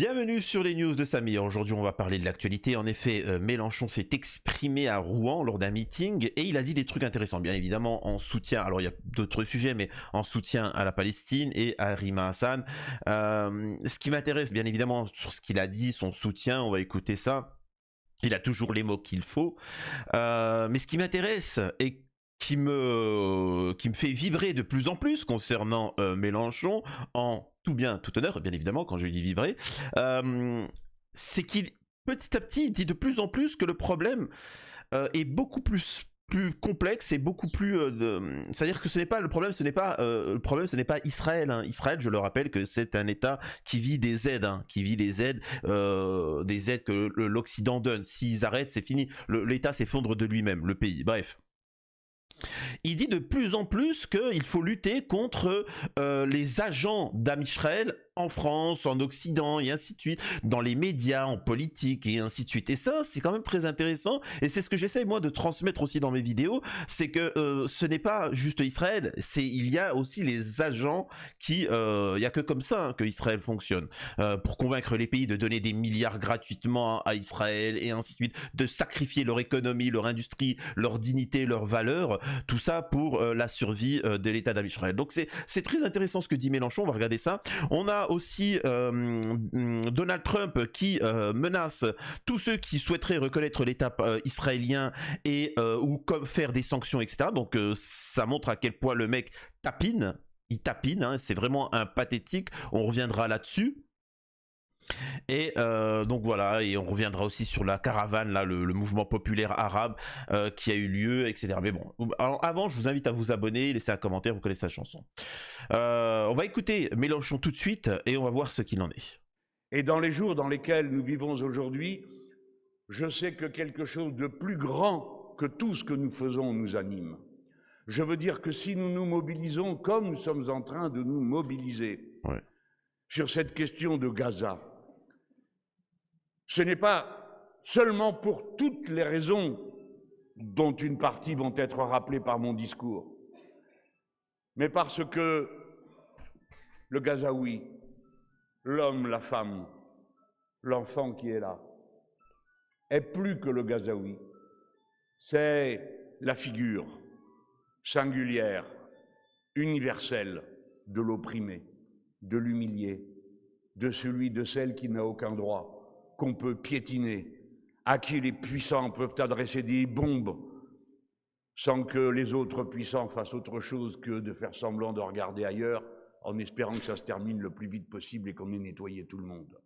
Bienvenue sur les news de Samir. Aujourd'hui, on va parler de l'actualité. En effet, Mélenchon s'est exprimé à Rouen lors d'un meeting et il a dit des trucs intéressants, bien évidemment, en soutien. Alors, il y a d'autres sujets, mais en soutien à la Palestine et à Rima Hassan. Ce qui m'intéresse, bien évidemment, sur ce qu'il a dit, son soutien, on va écouter ça. Il a toujours les mots qu'il faut. Mais ce qui m'intéresse et qui me fait vibrer de plus en plus concernant Mélenchon, en tout bien, tout honneur, bien évidemment, quand je dis vibrer, euh, c'est qu'il, petit à petit, il dit de plus en plus que le problème est beaucoup plus complexe et beaucoup plus c'est-à-dire que ce n'est pas le problème, ce n'est pas Israël, hein. Israël, je le rappelle que c'est un État qui vit des aides, hein, qui vit des aides que l'Occident donne. S'ils arrêtent, c'est fini, l'État s'effondre de lui-même, le pays, bref. Il dit de plus en plus qu'il faut lutter contre les agents d'Amisraël en France, en Occident et ainsi de suite, dans les médias, en politique et ainsi de suite. Et ça, c'est quand même très intéressant et c'est ce que j'essaie moi de transmettre aussi dans mes vidéos, c'est que ce n'est pas juste Israël, il y a aussi les agents il y a que comme ça, hein, que Israël fonctionne, pour convaincre les pays de donner des milliards gratuitement à Israël et ainsi de suite, de sacrifier leur économie, leur industrie, leur dignité, leurs valeurs, tout ça pour la survie de l'État d'Israël. Donc c'est très intéressant ce que dit Mélenchon, on va regarder ça. On a aussi Donald Trump qui menace tous ceux qui souhaiteraient reconnaître l'État israélien et ou comme faire des sanctions, etc. Donc ça montre à quel point le mec tapine, il tapine, hein, c'est vraiment un pathétique, on reviendra là-dessus. Et donc voilà, et on reviendra aussi sur la caravane, là, le mouvement populaire arabe qui a eu lieu, etc. Mais bon, alors, avant, je vous invite à vous abonner, laisser un commentaire, vous connaissez la chanson. On va écouter Mélenchon tout de suite et on va voir ce qu'il en est. Et dans les jours dans lesquels nous vivons aujourd'hui, je sais que quelque chose de plus grand que tout ce que nous faisons nous anime. Je veux dire que si nous nous mobilisons comme nous sommes en train de nous mobiliser sur cette question de Gaza, ce n'est pas seulement pour toutes les raisons dont une partie vont être rappelées par mon discours, mais parce que le Gazaoui, l'homme, la femme, l'enfant qui est là, est plus que le Gazaoui. C'est la figure singulière, universelle de l'opprimé, de l'humilié, de celui, de celle qui n'a aucun droit, qu'on peut piétiner, à qui les puissants peuvent adresser des bombes sans que les autres puissants fassent autre chose que de faire semblant de regarder ailleurs en espérant que ça se termine le plus vite possible et qu'on ait nettoyé tout le monde.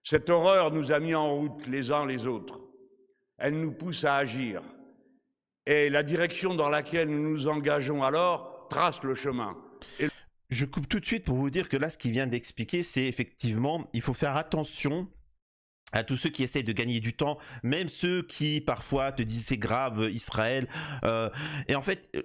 Cette horreur nous a mis en route les uns les autres. Elle nous pousse à agir. Et la direction dans laquelle nous nous engageons alors trace le chemin. Je coupe tout de suite pour vous dire que là, ce qu'il vient d'expliquer, c'est effectivement, il faut faire attention à tous ceux qui essayent de gagner du temps, même ceux qui parfois te disent c'est grave Israël, et en fait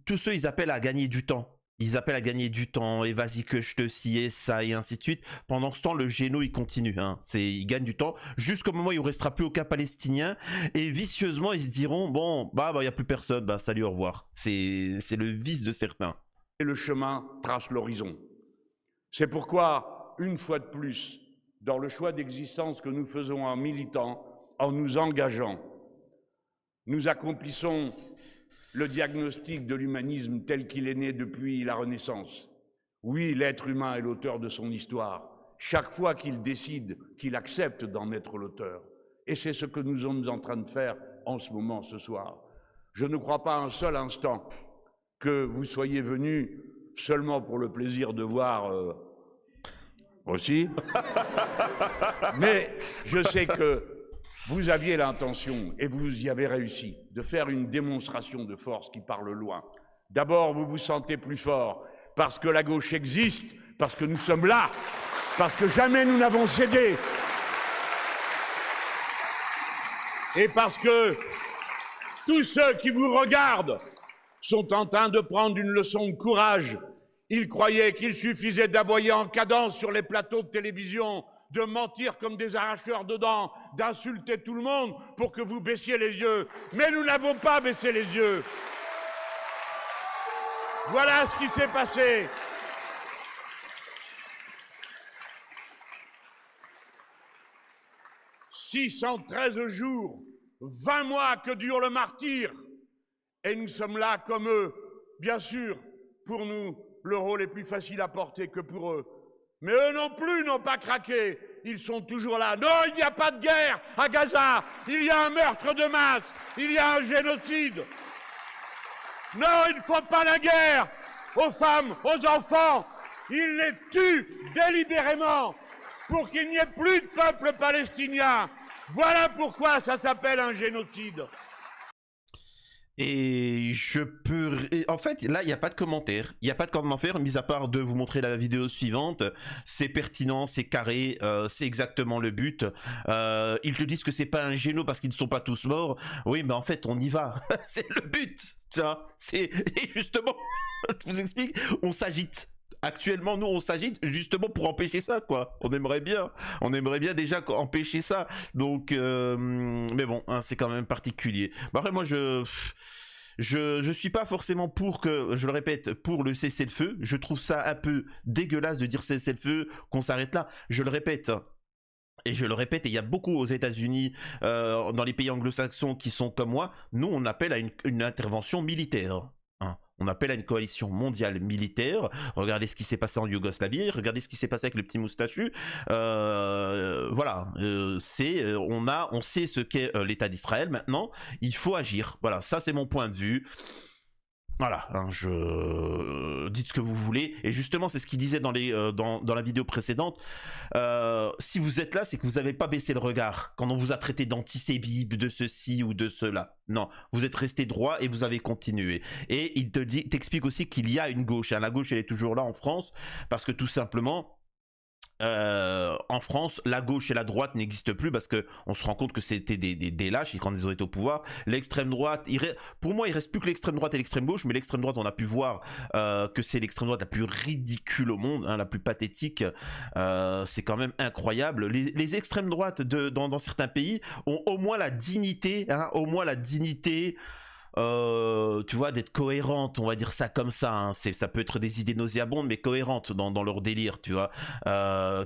tous ceux ils appellent à gagner du temps. Ils appellent à gagner du temps et vas-y que je te scie ça et ainsi de suite. Pendant ce temps, le géno il continue. Hein. Il gagne du temps jusqu'au moment où il ne restera plus aucun Palestinien et vicieusement ils se diront bon bah il y a plus personne, bah salut au revoir. C'est le vice de certains. Et le chemin trace l'horizon. C'est pourquoi une fois de plus, dans le choix d'existence que nous faisons en militant, en nous engageant, nous accomplissons le diagnostic de l'humanisme tel qu'il est né depuis la Renaissance. Oui, l'être humain est l'auteur de son histoire, chaque fois qu'il décide, qu'il accepte d'en être l'auteur. Et c'est ce que nous sommes en train de faire en ce moment, ce soir. Je ne crois pas un seul instant que vous soyez venus seulement pour le plaisir de voir aussi. Mais je sais que vous aviez l'intention, et vous y avez réussi, de faire une démonstration de force qui parle loin. D'abord, vous vous sentez plus fort parce que la gauche existe, parce que nous sommes là, parce que jamais nous n'avons cédé. Et parce que tous ceux qui vous regardent sont en train de prendre une leçon de courage. Ils croyaient qu'il suffisait d'aboyer en cadence sur les plateaux de télévision, de mentir comme des arracheurs de dents, d'insulter tout le monde pour que vous baissiez les yeux. Mais nous n'avons pas baissé les yeux. Voilà ce qui s'est passé. 613 jours, 20 mois que dure le martyre. Et nous sommes là comme eux. Bien sûr, pour nous, le rôle est plus facile à porter que pour eux. Mais eux non plus n'ont pas craqué. Ils sont toujours là. Non, il n'y a pas de guerre à Gaza. Il y a un meurtre de masse. Il y a un génocide. Non, il ne faut pas la guerre aux femmes, aux enfants. Ils les tuent délibérément pour qu'il n'y ait plus de peuple palestinien. Voilà pourquoi ça s'appelle un génocide. Et en fait, là, il n'y a pas de commentaire. Il n'y a pas de commentaire, mis à part de vous montrer la vidéo suivante. C'est pertinent, c'est carré, c'est exactement le but. Ils te disent que c'est pas un géno parce qu'ils ne sont pas tous morts. Oui, mais en fait, on y va. C'est le but. Et justement, je vous explique, on s'agite. Actuellement, nous, on s'agite justement pour empêcher ça, quoi. On aimerait bien déjà empêcher ça. Donc, mais bon, hein, c'est quand même particulier. Bah, après, moi, je suis pas forcément pour que, je le répète, pour le cessez-le-feu. Je trouve ça un peu dégueulasse de dire cessez-le-feu, qu'on s'arrête là. Je le répète. Et je le répète, et il y a beaucoup aux États-Unis, dans les pays anglo-saxons qui sont comme moi. Nous, on appelle à une intervention militaire. Hein. On appelle à une coalition mondiale militaire. Regardez ce qui s'est passé en Yougoslavie, regardez ce qui s'est passé avec le petit moustachu. Voilà, on sait ce qu'est l'État d'Israël maintenant. Il faut agir. Voilà, ça c'est mon point de vue. Voilà, hein, dites ce que vous voulez. Et justement, c'est ce qu'il disait dans la vidéo précédente. Si vous êtes là, c'est que vous n'avez pas baissé le regard quand on vous a traité d'antisémite, de ceci ou de cela. Non, vous êtes resté droit et vous avez continué. Et il t'explique aussi qu'il y a une gauche. Hein. La gauche, elle est toujours là en France parce que tout simplement, en France, la gauche et la droite n'existent plus parce que on se rend compte que c'était des lâches quand ils ont été au pouvoir. L'extrême droite, pour moi, il reste plus que l'extrême droite et l'extrême gauche, mais l'extrême droite, on a pu voir que c'est l'extrême droite la plus ridicule au monde, hein, la plus pathétique. C'est quand même incroyable. Les extrêmes droites dans certains pays ont au moins la dignité, hein, tu vois, d'être cohérente, on va dire ça comme ça, hein. Ça peut être des idées nauséabondes mais cohérentes dans leur délire, tu vois.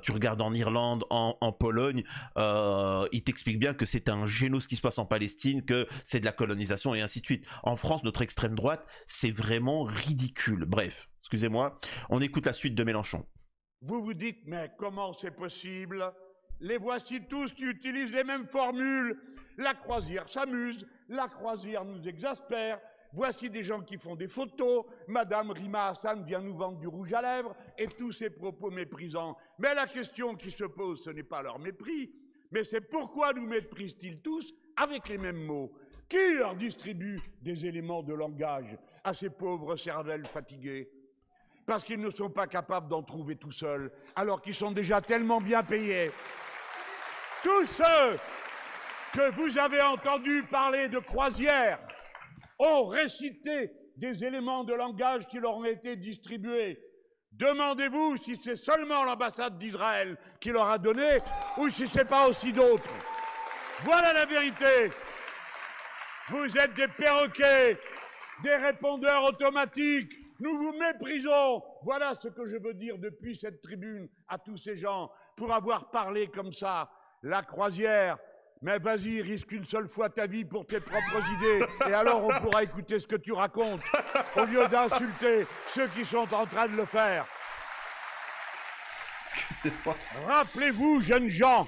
Tu regardes en Irlande, en Pologne, ils t'expliquent bien que c'est un génocide ce qui se passe en Palestine, que c'est de la colonisation et ainsi de suite. En France, notre extrême droite, c'est vraiment ridicule. Bref, excusez-moi, on écoute la suite de Mélenchon. Vous vous dites, mais comment c'est possible? Les voici tous qui utilisent les mêmes formules. La croisière s'amuse, la croisière nous exaspère. Voici des gens qui font des photos. Madame Rima Hassan vient nous vendre du rouge à lèvres et tous ces propos méprisants. Mais la question qui se pose, ce n'est pas leur mépris, mais c'est pourquoi nous méprisent-ils tous avec les mêmes mots? Qui leur distribue des éléments de langage à ces pauvres cervelles fatiguées? Parce qu'ils ne sont pas capables d'en trouver tout seuls, alors qu'ils sont déjà tellement bien payés. Tous ceux que vous avez entendu parler de croisière ont récité des éléments de langage qui leur ont été distribués. Demandez-vous si c'est seulement l'ambassade d'Israël qui leur a donné ou si c'est pas aussi d'autres. Voilà la vérité. Vous êtes des perroquets, des répondeurs automatiques. Nous vous méprisons. Voilà ce que je veux dire depuis cette tribune à tous ces gens pour avoir parlé comme ça. La croisière, mais vas-y, risque une seule fois ta vie pour tes propres idées et alors on pourra écouter ce que tu racontes au lieu d'insulter ceux qui sont en train de le faire. Rappelez-vous, jeunes gens,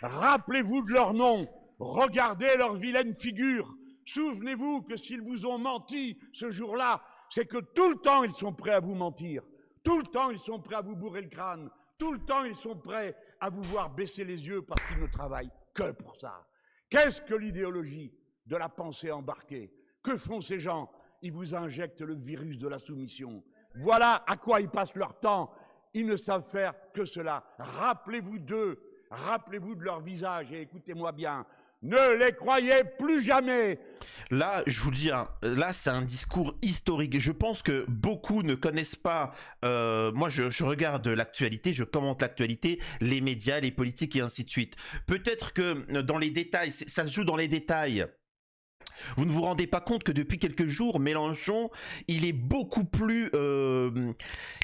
rappelez-vous de leur nom, regardez leur vilaine figure. Souvenez-vous que s'ils vous ont menti ce jour-là, c'est que tout le temps ils sont prêts à vous mentir. Tout le temps ils sont prêts à vous bourrer le crâne. Tout le temps ils sont prêts à vous voir baisser les yeux parce qu'ils ne travaillent que pour ça. Qu'est-ce que l'idéologie de la pensée embarquée? Que font ces gens? Ils vous injectent le virus de la soumission. Voilà à quoi ils passent leur temps. Ils ne savent faire que cela. Rappelez-vous d'eux, rappelez-vous de leur visage et écoutez-moi bien. Ne les croyez plus jamais. Là, je vous le dis, hein, là, c'est un discours historique. Je pense que beaucoup ne connaissent pas. Moi, je regarde l'actualité, je commente l'actualité, les médias, les politiques et ainsi de suite. Peut-être que dans les détails, ça se joue dans les détails. Vous ne vous rendez pas compte que depuis quelques jours, Mélenchon, il est beaucoup plus,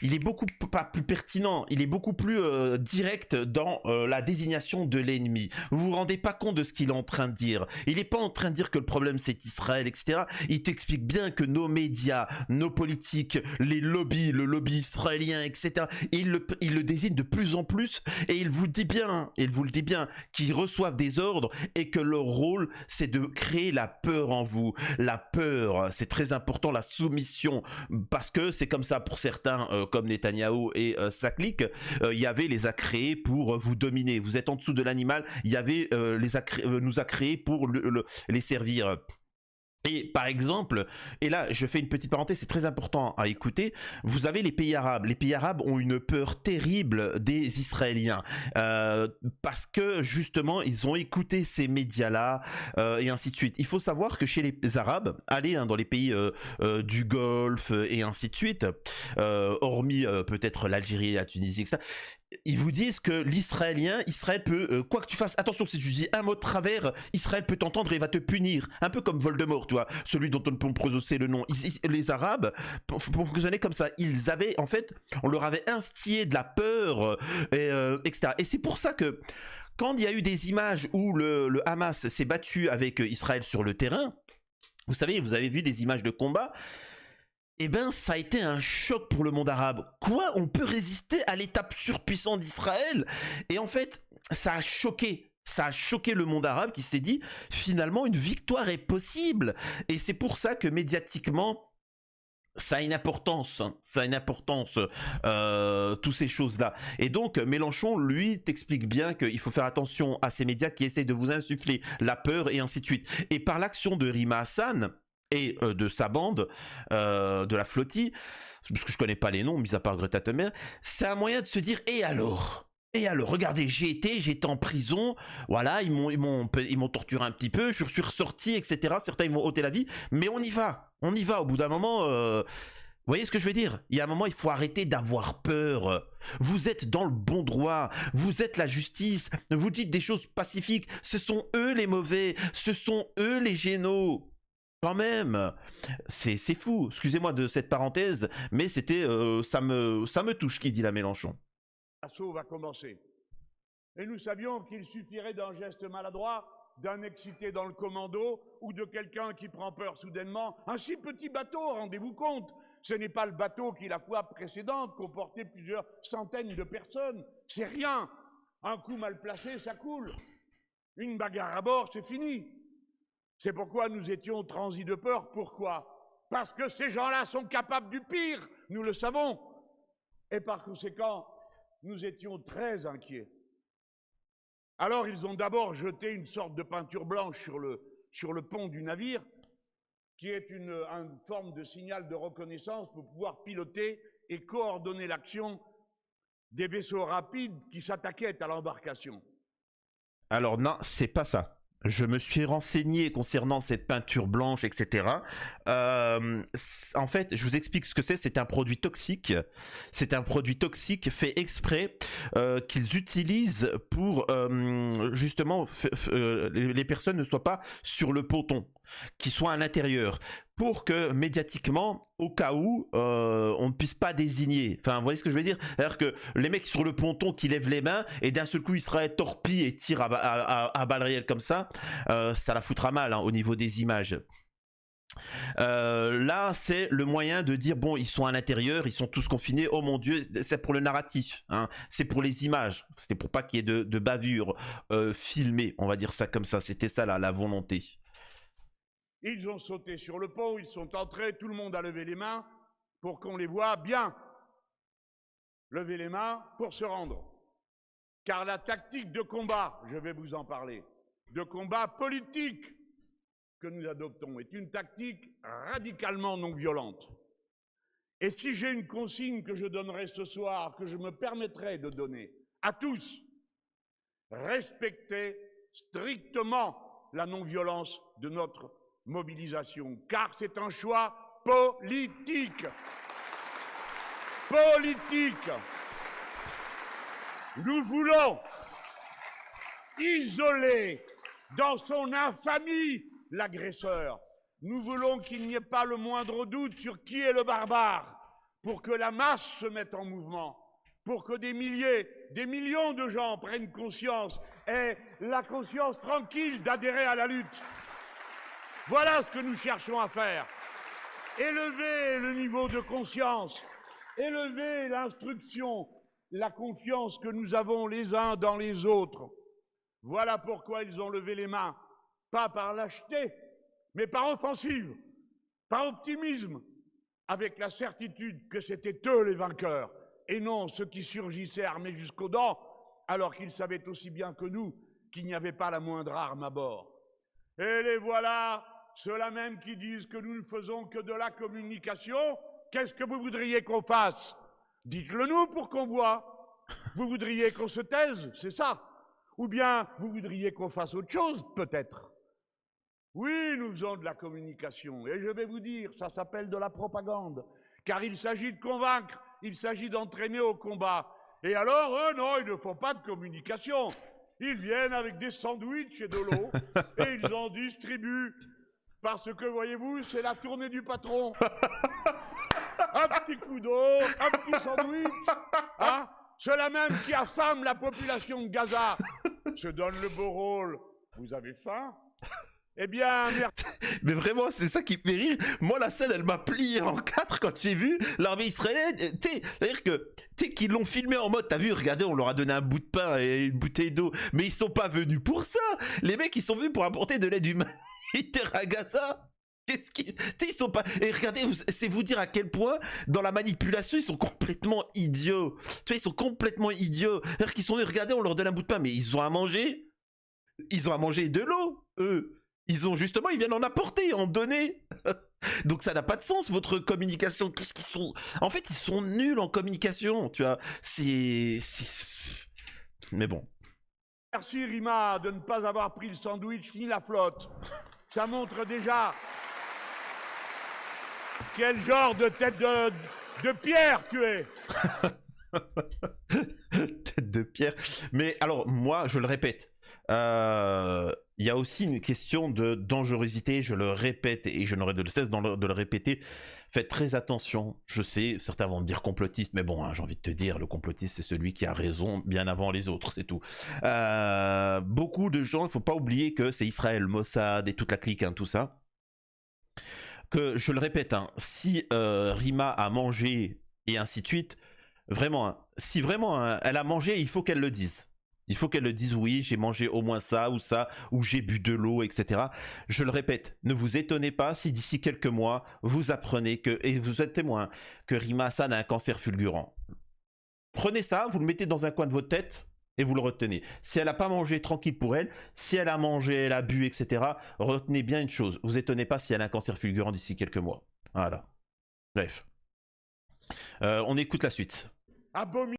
il est beaucoup pas plus pertinent, il est beaucoup plus direct dans la désignation de l'ennemi. Vous vous rendez pas compte de ce qu'il est en train de dire. Il n'est pas en train de dire que le problème c'est Israël, etc. Il t'explique bien que nos médias, nos politiques, les lobbies, le lobby israélien, etc. Il le désigne de plus en plus et il vous dit bien, qu'ils reçoivent des ordres et que leur rôle c'est de créer la peur en vous. La peur, c'est très important, la soumission, parce que c'est comme ça pour certains, comme Netanyahou et sa clique, Yahvé les a créés pour vous dominer. Vous êtes en dessous de l'animal, Yahvé nous a créés pour les servir. Et par exemple, et là je fais une petite parenthèse, c'est très important à écouter, vous avez les pays arabes. Les pays arabes ont une peur terrible des Israéliens parce que justement ils ont écouté ces médias-là et ainsi de suite. Il faut savoir que chez les Arabes, allez dans les pays du Golfe et ainsi de suite, hormis peut-être l'Algérie, la Tunisie, etc. Ils vous disent que Israël peut, quoi que tu fasses, attention si tu dis un mot de travers, Israël peut t'entendre et va te punir. Un peu comme Voldemort, tu vois, celui dont on ne peut prononcer le nom. Les Arabes, pour fonctionner comme ça, ils avaient, en fait, on leur avait instillé de la peur, etc. Et c'est pour ça que, quand il y a eu des images où le Hamas s'est battu avec Israël sur le terrain, vous savez, vous avez vu des images de combat, eh ben, ça a été un choc pour le monde arabe. Quoi? On peut résister à l'état surpuissant d'Israël? Et en fait, ça a choqué. Ça a choqué le monde arabe qui s'est dit, finalement, une victoire est possible. Et c'est pour ça que médiatiquement, ça a une importance, hein. Ça a une importance, toutes ces choses-là. Et donc, Mélenchon, lui, t'explique bien qu'il faut faire attention à ces médias qui essayent de vous insuffler la peur et ainsi de suite. Et par l'action de Rima Hassan, et de sa bande, de la flottille, parce que je connais pas les noms, mis à part Greta Thunberg, c'est un moyen de se dire, et alors, regardez, j'étais en prison, voilà, ils m'ont torturé un petit peu, je suis ressorti, etc. Certains ils m'ont ôté la vie, mais on y va, au bout d'un moment, vous voyez ce que je veux dire? Il y a un moment, il faut arrêter d'avoir peur. Vous êtes dans le bon droit, vous êtes la justice, vous dites des choses pacifiques, ce sont eux les mauvais, ce sont eux les génaux. Quand même, c'est fou. Excusez-moi de cette parenthèse, mais c'était ça me touche qui dit la Mélenchon. L'assaut va commencer. Et nous savions qu'il suffirait d'un geste maladroit, d'un excité dans le commando ou de quelqu'un qui prend peur soudainement. Un si petit bateau, rendez-vous compte, ce n'est pas le bateau qui la fois précédente comportait plusieurs centaines de personnes. C'est rien. Un coup mal placé, ça coule. Une bagarre à bord, c'est fini. C'est pourquoi nous étions transis de peur. Pourquoi? Parce que ces gens-là sont capables du pire, nous le savons. Et par conséquent, nous étions très inquiets. Alors ils ont d'abord jeté une sorte de peinture blanche sur le pont du navire, qui est une forme de signal de reconnaissance pour pouvoir piloter et coordonner l'action des vaisseaux rapides qui s'attaquaient à l'embarcation. Alors non, c'est pas ça. Je me suis renseigné concernant cette peinture blanche, etc. En fait, je vous explique ce que c'est. C'est un produit toxique. C'est un produit toxique fait exprès qu'ils utilisent pour justement les personnes ne soient pas sur le ponton, qu'ils soient à l'intérieur, pour que médiatiquement, au cas où, on ne puisse pas désigner. Enfin, vous voyez ce que je veux dire? C'est-à-dire que les mecs sur le ponton qui lèvent les mains et d'un seul coup ils seraient torpilles et tirent à balles réelles comme ça la foutra mal hein, au niveau des images. Là, c'est le moyen de dire bon, ils sont à l'intérieur, ils sont tous confinés. Oh mon Dieu, c'est pour le narratif, hein, c'est pour les images. C'était pour pas qu'il y ait de bavures filmées, on va dire ça comme ça. C'était ça la volonté. Ils ont sauté sur le pont, ils sont entrés, tout le monde a levé les mains pour qu'on les voie bien. Lever les mains pour se rendre. Car la tactique de combat, je vais vous en parler, de combat politique que nous adoptons est une tactique radicalement non violente. Et si j'ai une consigne que je donnerai ce soir, que je me permettrai de donner à tous, respectez strictement la non-violence de notre mobilisation, car c'est un choix politique. Politique. Nous voulons isoler dans son infamie l'agresseur. Nous voulons qu'il n'y ait pas le moindre doute sur qui est le barbare. pour que la masse se mette en mouvement, pour que des milliers, des millions de gens prennent conscience, aient la conscience tranquille d'adhérer à la lutte. Voilà ce que nous cherchons à faire. Élever le niveau de conscience, élever l'instruction, la confiance que nous avons les uns dans les autres. Voilà pourquoi ils ont levé les mains, pas par lâcheté, mais par offensive, par optimisme, avec la certitude que c'était eux les vainqueurs, et non ceux qui surgissaient armés jusqu'aux dents, alors qu'ils savaient aussi bien que nous qu'il n'y avait pas la moindre arme à bord. Et les voilà, ceux-là même qui disent que nous ne faisons que de la communication. Qu'est-ce que vous voudriez qu'on fasse? Dites-le nous pour qu'on voit. Vous voudriez qu'on se taise, c'est ça? Ou bien vous voudriez qu'on fasse autre chose, peut-être? Oui, nous faisons de la communication, et je vais vous dire, ça s'appelle de la propagande, car il s'agit de convaincre, il s'agit d'entraîner au combat. Et alors, eux, non, ils ne font pas de communication. Ils viennent avec des sandwichs et de l'eau, et ils en distribuent, parce que, voyez-vous, c'est la tournée du patron. Un petit coup d'eau, un petit sandwich, hein? Ceux-là même qui affament la population de Gaza se donnent le beau rôle. Vous avez faim? Eh bien, merci. Mais vraiment, c'est ça qui me fait rire. Moi, la scène, elle m'a plié en quatre quand j'ai vu l'armée israélienne. C'est-à-dire que, qu'ils l'ont filmé en mode, t'as vu, regardez, on leur a donné un bout de pain et une bouteille d'eau. Mais ils sont pas venus pour ça. Les mecs, ils sont venus pour apporter de l'aide humanitaire à Gaza. Qu'est-ce qu'ils... Ils sont pas... Et regardez, c'est vous dire à quel point, dans la manipulation, ils sont complètement idiots. Tu vois, ils sont complètement idiots. C'est-à-dire qu'ils sont venus, regardez, on leur donne un bout de pain, mais ils ont à manger. Ils ont à manger de l'eau, eux. Ils viennent en apporter, en donner. Donc ça n'a pas de sens, votre communication. Qu'est-ce qu'ils sont... En fait, ils sont nuls en communication, tu vois. Mais bon. Merci Rima de ne pas avoir pris le sandwich ni la flotte. Ça montre déjà quel genre de tête de pierre tu es. Tête de pierre. Mais alors, moi, je le répète. Il y a aussi une question de dangerosité, je le répète et je n'aurai de cesse de le répéter. Faites très attention, je sais, certains vont me dire complotiste, mais bon, hein, j'ai envie de te dire, le complotiste c'est celui qui a raison bien avant les autres, c'est tout. Beaucoup de gens, il ne faut pas oublier que c'est Israël, Mossad et toute la clique, hein, tout ça. Que, je le répète, hein, si Rima a mangé et ainsi de suite, vraiment, hein, si vraiment hein, elle a mangé, il faut qu'elle le dise. Il faut qu'elle le dise, oui, j'ai mangé au moins ça, ou j'ai bu de l'eau, etc. Je le répète, ne vous étonnez pas si d'ici quelques mois, vous apprenez que, et vous êtes témoin, que Rima Hassan a un cancer fulgurant. Prenez ça, vous le mettez dans un coin de votre tête, et vous le retenez. Si elle n'a pas mangé, tranquille pour elle. Si elle a mangé, elle a bu, etc., retenez bien une chose, vous étonnez pas si elle a un cancer fulgurant d'ici quelques mois. Voilà. Bref. On écoute la suite. Abominable.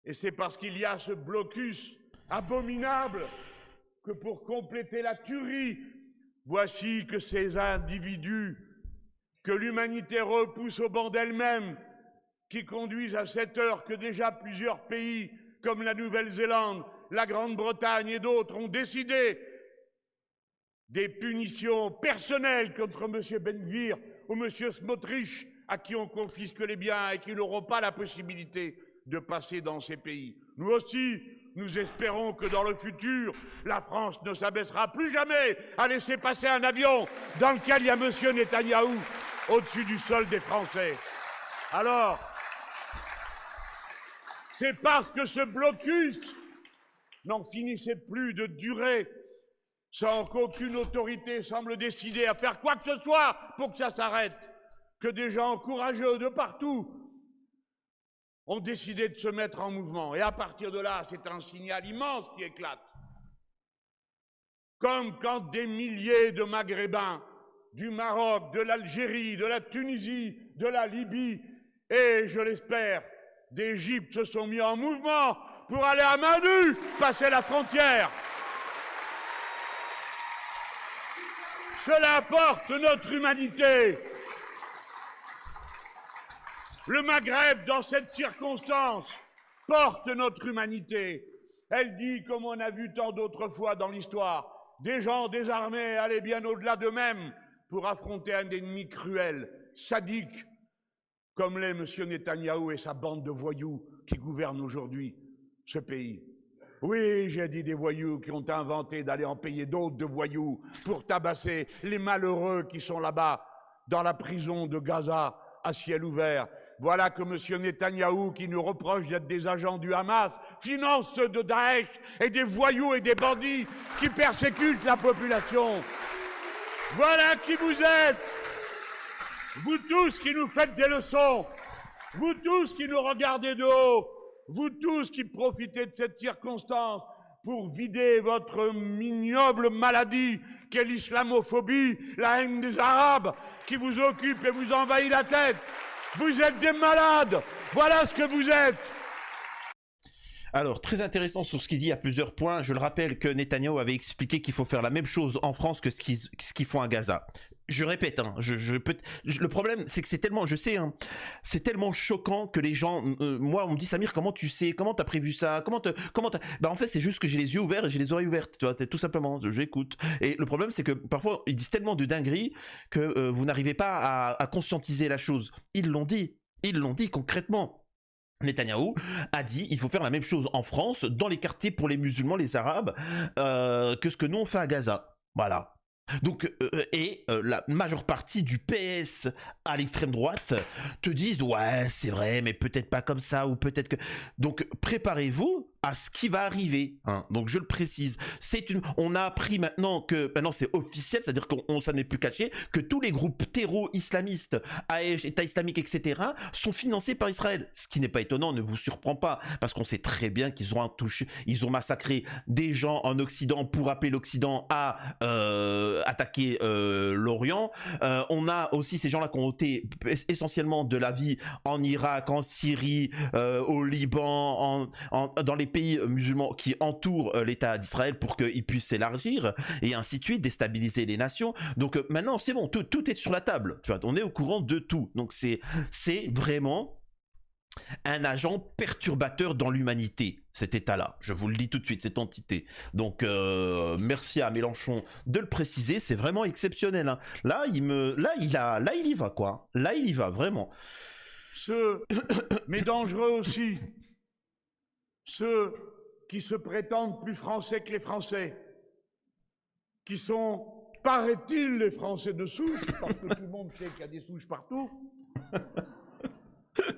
Et c'est parce qu'il y a ce blocus abominable que pour compléter la tuerie, voici que ces individus que l'humanité repousse au banc d'elle-même, qui conduisent à cette heure que déjà plusieurs pays comme la Nouvelle-Zélande, la Grande-Bretagne et d'autres ont décidé des punitions personnelles contre M. Ben-Gvir ou M. Smotrich, à qui on confisque les biens et qui n'auront pas la possibilité de passer dans ces pays. Nous aussi, nous espérons que dans le futur, la France ne s'abaissera plus jamais à laisser passer un avion dans lequel il y a M. Netanyahou au-dessus du sol des Français. Alors, c'est parce que ce blocus n'en finissait plus de durer sans qu'aucune autorité semble décider à faire quoi que ce soit pour que ça s'arrête, que des gens courageux de partout ont décidé de se mettre en mouvement. Et à partir de là, c'est un signal immense qui éclate. Comme quand des milliers de Maghrébins du Maroc, de l'Algérie, de la Tunisie, de la Libye et, je l'espère, d'Égypte se sont mis en mouvement pour aller à main nue passer la frontière. Cela apporte notre humanité. Le Maghreb, dans cette circonstance, porte notre humanité. Elle dit, comme on a vu tant d'autres fois dans l'histoire, des gens désarmés allaient bien au-delà d'eux-mêmes pour affronter un ennemi cruel, sadique, comme l'est M. Netanyahou et sa bande de voyous qui gouvernent aujourd'hui ce pays. Oui, j'ai dit des voyous qui ont inventé d'aller en payer d'autres de voyous pour tabasser les malheureux qui sont là-bas, dans la prison de Gaza, à ciel ouvert. Voilà que M. Netanyahou, qui nous reproche d'être des agents du Hamas, finance ceux de Daesh et des voyous et des bandits qui persécutent la population. Voilà qui vous êtes. Vous tous qui nous faites des leçons, vous tous qui nous regardez de haut, vous tous qui profitez de cette circonstance pour vider votre ignoble maladie qu'est l'islamophobie, la haine des Arabes, qui vous occupe et vous envahit la tête. Vous êtes des malades. Voilà ce que vous êtes. Alors, très intéressant sur ce qu'il dit à plusieurs points. Je le rappelle que Netanyahou avait expliqué qu'il faut faire la même chose en France que ce qu'ils font à Gaza. Je répète, hein, le problème, c'est que c'est tellement, je sais, hein, c'est tellement choquant que les gens, moi, on me dit, Samir, comment tu sais, comment t'as prévu ça, bah en fait, c'est juste que j'ai les yeux ouverts et j'ai les oreilles ouvertes, tu vois, tout simplement, j'écoute. Et le problème, c'est que parfois, ils disent tellement de dingueries que vous n'arrivez pas à conscientiser la chose. Ils l'ont dit concrètement. Netanyahou a dit il faut faire la même chose en France, dans les quartiers pour les musulmans, les arabes, que ce que nous on fait à Gaza. Voilà. Donc, la majeure partie du PS à l'extrême droite te disent ouais c'est vrai mais peut-être pas comme ça ou peut-être que... Donc préparez-vous à ce qui va arriver, hein. Donc je le précise, on a appris maintenant que, maintenant c'est officiel, c'est-à-dire qu'on ça n'est plus caché, que tous les groupes terro-islamistes, Daesh, État islamique, etc., sont financés par Israël. Ce qui n'est pas étonnant, ne vous surprend pas, parce qu'on sait très bien qu'ils ont massacré des gens en Occident pour appeler l'Occident à attaquer l'Orient. On a aussi ces gens-là qui ont ôté essentiellement de la vie en Irak, en Syrie, au Liban, dans les pays musulmans qui entourent l'État d'Israël pour qu'ils puissent s'élargir et ainsi de suite, déstabiliser les nations. Donc maintenant c'est bon, tout est sur la table, tu vois, on est au courant de tout. Donc c'est vraiment un agent perturbateur dans l'humanité, cet état-là. Je vous le dis tout de suite, cette entité. Donc merci à Mélenchon de le préciser, c'est vraiment exceptionnel, hein. Là il y va quoi. Là il y va vraiment. Mais dangereux aussi. Ceux qui se prétendent plus français que les Français, qui sont, paraît-il, les Français de souche, parce que tout le monde sait qu'il y a des souches partout,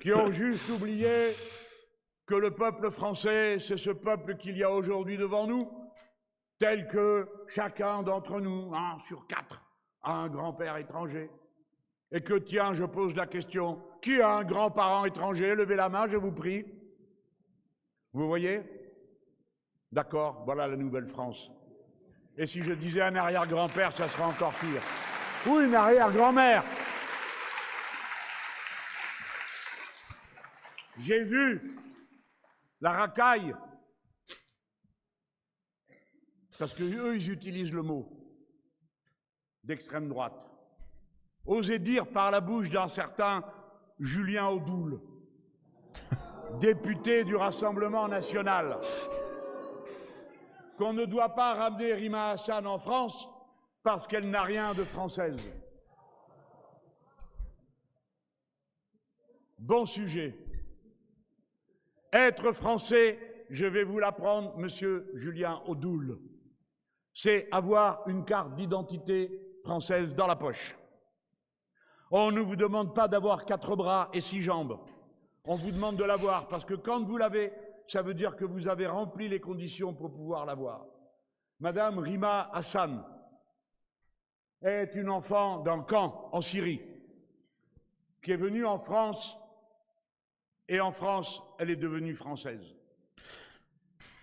qui ont juste oublié que le peuple français, c'est ce peuple qu'il y a aujourd'hui devant nous, tel que chacun d'entre nous, 1 sur 4, a un grand-père étranger. Et que, tiens, je pose la question, qui a un grand-parent étranger? Levez la main, je vous prie. Vous voyez? D'accord, voilà la nouvelle France. Et si je disais un arrière-grand-père, ça serait encore pire. Ou une arrière-grand-mère. J'ai vu la racaille, parce que eux, ils utilisent le mot d'extrême droite. Oser dire par la bouche d'un certain Julien Audoul, député du Rassemblement national, qu'on ne doit pas ramener Rima Hassan en France parce qu'elle n'a rien de française. Bon sujet. Être français, je vais vous l'apprendre, monsieur Julien Audoul, c'est avoir une carte d'identité française dans la poche. On ne vous demande pas d'avoir 4 bras et 6 jambes. On vous demande de l'avoir parce que quand vous l'avez, ça veut dire que vous avez rempli les conditions pour pouvoir l'avoir. Madame Rima Hassan est une enfant d'un camp en Syrie qui est venue en France et en France, elle est devenue française.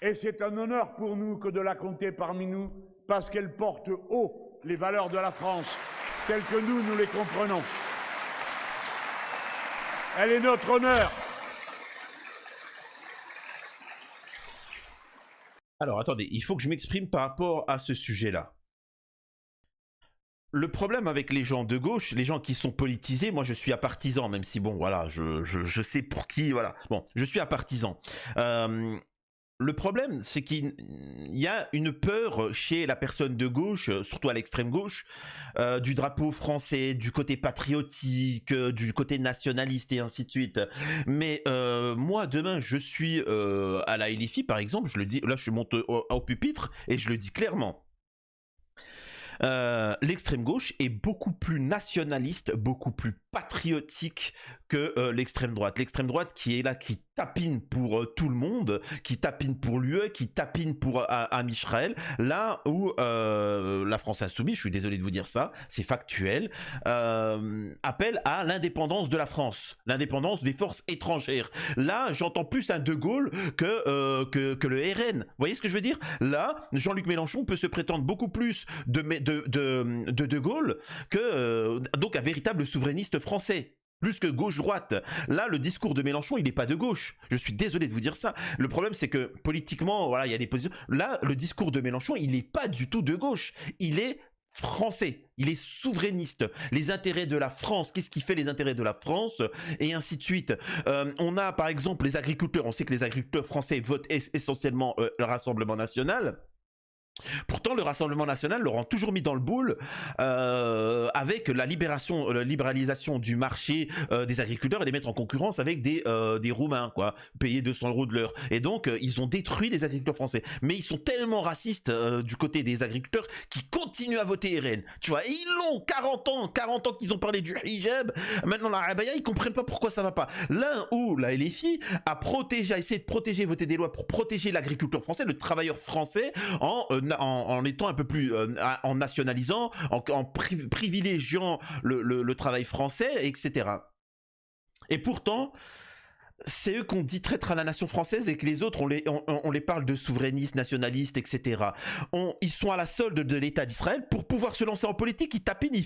Et c'est un honneur pour nous que de la compter parmi nous parce qu'elle porte haut les valeurs de la France telles que nous les comprenons. Elle est notre honneur. Alors attendez, il faut que je m'exprime par rapport à ce sujet-là. Le problème avec les gens de gauche, les gens qui sont politisés, moi je suis apartisan, même si bon voilà, je sais pour qui, voilà. Bon, je suis apartisan. le problème, c'est qu'il y a une peur chez la personne de gauche, surtout à l'extrême gauche, du drapeau français, du côté patriotique, du côté nationaliste et ainsi de suite. Mais moi, demain, je suis à la LFI, par exemple, je le dis, là, je monte au pupitre et je le dis clairement. L'extrême gauche est beaucoup plus nationaliste, beaucoup plus patriotique que l'extrême droite. L'extrême droite qui est là, qui tapine pour tout le monde, qui tapine pour l'UE, qui tapine pour Israël, là où la France insoumise, je suis désolé de vous dire ça, c'est factuel, appelle à l'indépendance de la France, l'indépendance des forces étrangères. Là, j'entends plus un De Gaulle que le RN. Vous voyez ce que je veux dire? Là, Jean-Luc Mélenchon peut se prétendre beaucoup plus de Gaulle que donc un véritable souverainiste français. Plus que gauche-droite. Là, le discours de Mélenchon, il n'est pas de gauche. Je suis désolé de vous dire ça. Le problème, c'est que politiquement, voilà, il y a des positions. Là, le discours de Mélenchon, il n'est pas du tout de gauche. Il est français, il est souverainiste, les intérêts de la France, qu'est-ce qui fait les intérêts de la France, et ainsi de suite. On a par exemple les agriculteurs, on sait que les agriculteurs français votent essentiellement le Rassemblement National. Pourtant, le Rassemblement National l'auront toujours mis dans le boule avec la libéralisation du marché des agriculteurs et les mettre en concurrence avec des Roumains, quoi, payer 200 € de l'heure. Et donc, ils ont détruit les agriculteurs français. Mais ils sont tellement racistes du côté des agriculteurs qu'ils continuent à voter RN. Tu vois, et ils l'ont 40 ans qu'ils ont parlé du hijab. Maintenant, la abaya, ils comprennent pas pourquoi ça va pas. L'un ou la LFI a essayé de protéger, voter des lois pour protéger l'agriculteur français, le travailleur français, en étant un peu plus en nationalisant, en privilégiant le travail français, etc. Et pourtant, c'est eux qu'on dit traître à la nation française et que les autres, on les parle de souverainistes, nationalistes, etc. Ils sont à la solde de l'État d'Israël pour pouvoir se lancer en politique. Ils tapinent, ils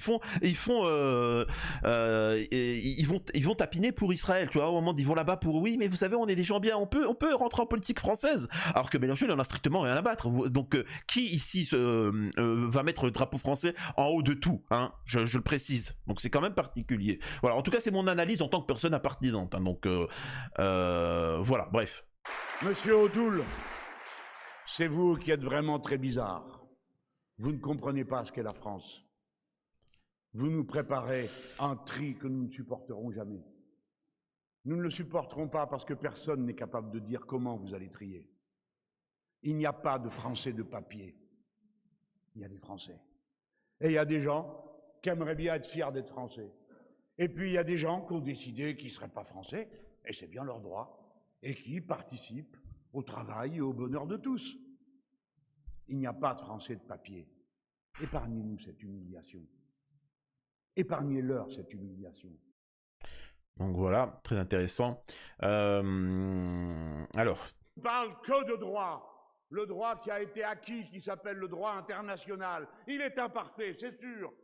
vont tapiner pour Israël. Tu vois, au moment ils vont là-bas pour oui, mais vous savez, on est des gens bien, on peut rentrer en politique française. Alors que Mélenchon, il en a strictement rien à battre. Donc, qui ici va mettre le drapeau français en haut de tout, hein, je le précise. Donc, c'est quand même particulier. Voilà. En tout cas, c'est mon analyse en tant que personne apartisante. Hein, donc voilà, bref. Monsieur O'Toole, c'est vous qui êtes vraiment très bizarre. Vous ne comprenez pas ce qu'est la France. Vous nous préparez un tri que nous ne supporterons jamais. Nous ne le supporterons pas parce que personne n'est capable de dire comment vous allez trier. Il n'y a pas de Français de papier. Il y a des Français. Et il y a des gens qui aimeraient bien être fiers d'être Français. Et puis il y a des gens qui ont décidé qu'ils ne seraient pas Français, et c'est bien leur droit, et qui participent au travail et au bonheur de tous. Il n'y a pas de Français de papier. Épargnez-nous cette humiliation. Épargnez-leur cette humiliation. Donc voilà, très intéressant. Alors. On ne parle que de droit. Le droit qui a été acquis, qui s'appelle le droit international. Il est imparfait, c'est sûr.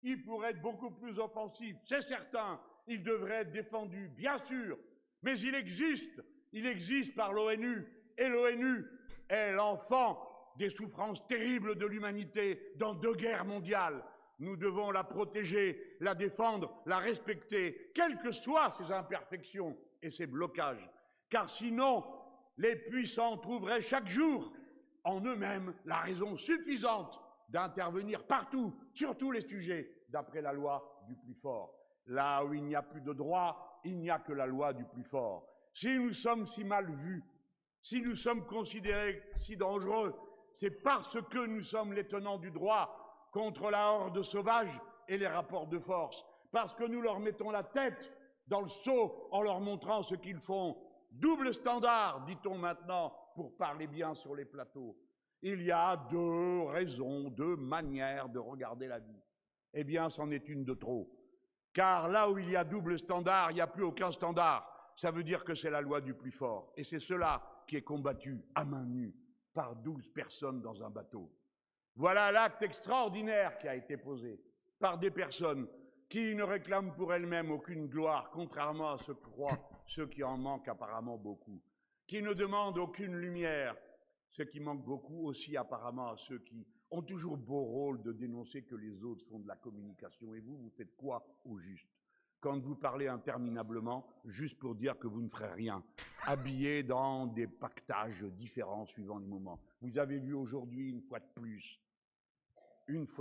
Il pourrait être beaucoup plus offensif, c'est certain. Il devrait être défendu, bien sûr. Mais il existe par l'ONU. Et l'ONU est l'enfant des souffrances terribles de l'humanité dans 2 guerres mondiales. Nous devons la protéger, la défendre, la respecter, quelles que soient ses imperfections et ses blocages. Car sinon, les puissants trouveraient chaque jour en eux-mêmes la raison suffisante d'intervenir partout, sur tous les sujets, d'après la loi du plus fort. Là où il n'y a plus de droit, il n'y a que la loi du plus fort. Si nous sommes si mal vus, si nous sommes considérés si dangereux, c'est parce que nous sommes les tenants du droit contre la horde sauvage et les rapports de force, parce que nous leur mettons la tête dans le seau en leur montrant ce qu'ils font. Double standard, dit-on maintenant, pour parler bien sur les plateaux. Il y a 2 raisons, 2 manières de regarder la vie. Eh bien, c'en est une de trop. Car là où il y a double standard, il n'y a plus aucun standard. Ça veut dire que c'est la loi du plus fort. Et c'est cela qui est combattu à main nue par 12 personnes dans un bateau. Voilà l'acte extraordinaire qui a été posé par des personnes qui ne réclament pour elles-mêmes aucune gloire, contrairement à ce que croient ceux qui en manquent apparemment beaucoup, qui ne demandent aucune lumière, ce qui manque beaucoup aussi apparemment à ceux qui ont toujours beau rôle de dénoncer que les autres font de la communication. Et vous faites quoi au juste? quand vous parlez interminablement, juste pour dire que vous ne ferez rien, habillé dans des pactages différents suivant les moments. Vous avez vu aujourd'hui, une fois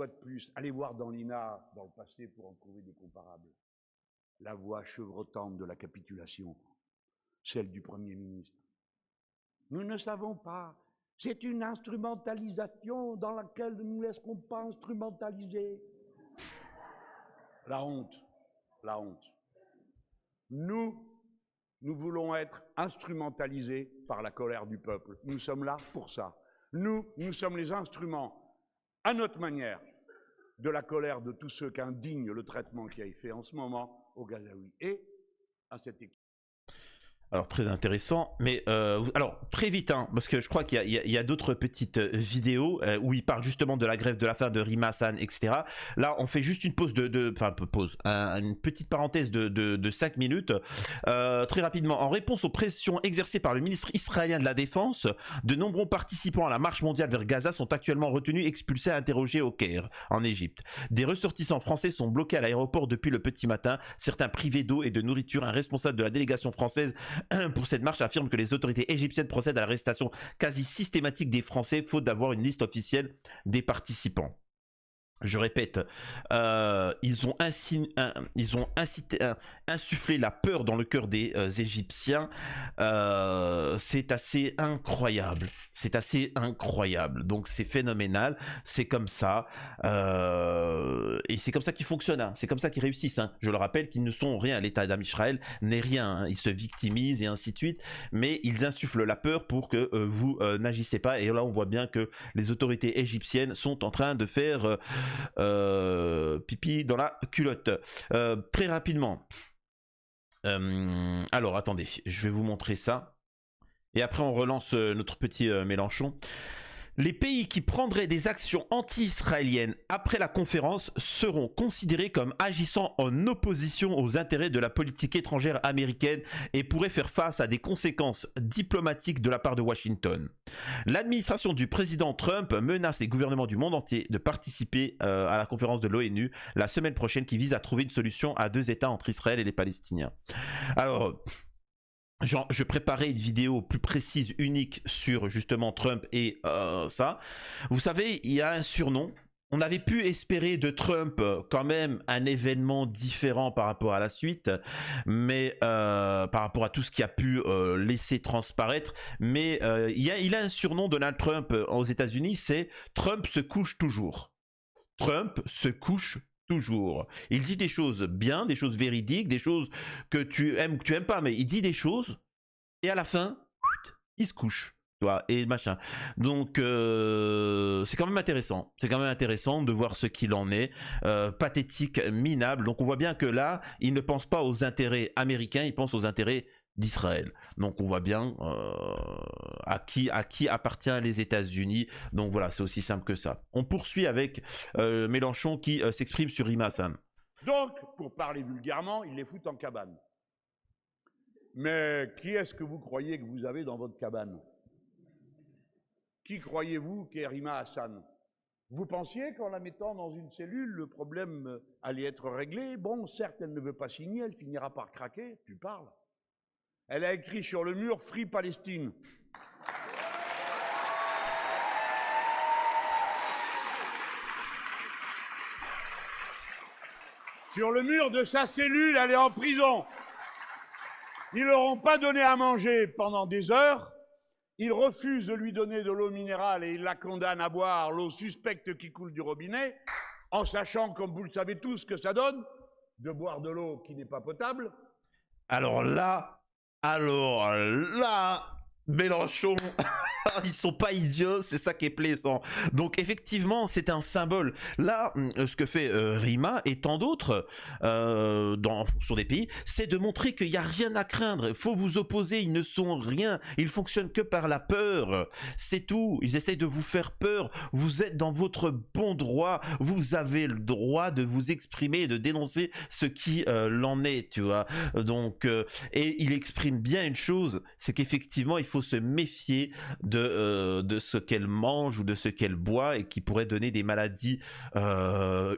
de plus, allez voir dans l'INA, dans le passé, pour en trouver des comparables, la voix chevrotante de la capitulation, celle du Premier ministre. Nous ne savons pas. C'est une instrumentalisation dans laquelle nous ne laisserons pas instrumentaliser. La honte. La honte. Nous voulons être instrumentalisés par la colère du peuple. Nous sommes là pour ça. Nous sommes les instruments, à notre manière, de la colère de tous ceux qui indignent le traitement qui a été fait en ce moment aux Gazaouis. Et à cette équipe. Alors très intéressant, mais alors très vite, hein, parce que je crois qu'il y a d'autres petites vidéos où il parle justement de la grève de la faim de Rima Hassan, etc. Là, on fait juste une pause une petite parenthèse de 5 minutes, très rapidement. En réponse aux pressions exercées par le ministre israélien de la Défense, de nombreux participants à la marche mondiale vers Gaza sont actuellement retenus, expulsés, interrogés au Caire, en Égypte. Des ressortissants français sont bloqués à l'aéroport depuis le petit matin, certains privés d'eau et de nourriture. Un responsable de la délégation française pour cette marche affirme que les autorités égyptiennes procèdent à l'arrestation quasi systématique des Français faute d'avoir une liste officielle des participants. Je répète, ils ont insufflé la peur dans le cœur des Égyptiens. C'est assez incroyable. C'est assez incroyable. Donc c'est phénoménal. C'est comme ça. Et c'est comme ça qu'ils fonctionnent. Hein. C'est comme ça qu'ils réussissent. Hein. Je le rappelle qu'ils ne sont rien. L'État d'Israël n'est rien. Hein. Ils se victimisent et ainsi de suite. Mais ils insufflent la peur pour que vous n'agissez pas. Et là, on voit bien que les autorités égyptiennes sont en train de faire... pipi dans la culotte. Très rapidement. Alors attendez, je vais vous montrer ça. Et après on relance notre petit Mélenchon. Les pays qui prendraient des actions anti-israéliennes après la conférence seront considérés comme agissant en opposition aux intérêts de la politique étrangère américaine et pourraient faire face à des conséquences diplomatiques de la part de Washington. L'administration du président Trump menace les gouvernements du monde entier de participer à la conférence de l'ONU la semaine prochaine qui vise à trouver une solution à 2 États entre Israël et les Palestiniens. Alors... je préparais une vidéo plus précise, unique sur justement Trump et ça. Vous savez, il y a un surnom. On avait pu espérer de Trump quand même un événement différent par rapport à la suite, mais par rapport à tout ce qui a pu laisser transparaître. Mais il a un surnom, Donald Trump, aux États-Unis, c'est Trump se couche toujours. Trump se couche toujours. Il dit des choses bien, des choses véridiques, des choses que tu aimes ou que tu aimes pas, mais il dit des choses et à la fin, il se couche. Tu vois, et machin. Donc c'est quand même intéressant. C'est quand même intéressant de voir ce qu'il en est. Pathétique, minable. Donc on voit bien que là, il ne pense pas aux intérêts américains, il pense aux intérêts d'Israël. Donc on voit bien à qui appartient les États-Unis. Donc voilà, c'est aussi simple que ça. On poursuit avec Mélenchon qui s'exprime sur Rima Hassan. Donc, pour parler vulgairement, ils les foutent en cabane. Mais qui est-ce que vous croyez que vous avez dans votre cabane? Qui croyez-vous qu'est Rima Hassan? Vous pensiez qu'en la mettant dans une cellule, le problème allait être réglé? Bon, certes, elle ne veut pas signer, elle finira par craquer, tu parles. Elle a écrit sur le mur « Free Palestine ». Sur le mur de sa cellule, elle est en prison. Ils ne leur ont pas donné à manger pendant des heures. Ils refusent de lui donner de l'eau minérale et ils la condamnent à boire l'eau suspecte qui coule du robinet, en sachant, comme vous le savez tous, ce que ça donne, de boire de l'eau qui n'est pas potable. Alors là, Mélenchon, ils sont pas idiots, c'est ça qui est plaisant. Donc effectivement, c'est un symbole. Là, ce que fait Rima et tant d'autres en fonction des pays, c'est de montrer qu'il n'y a rien à craindre. Il faut vous opposer, ils ne sont rien. Ils fonctionnent que par la peur. C'est tout. Ils essayent de vous faire peur. Vous êtes dans votre bon droit. Vous avez le droit de vous exprimer et de dénoncer ce qui l'en est, tu vois. Donc, et il exprime bien une chose, c'est qu'effectivement, il faut se méfier de ce qu'elle mange ou de ce qu'elle boit et qui pourrait donner des maladies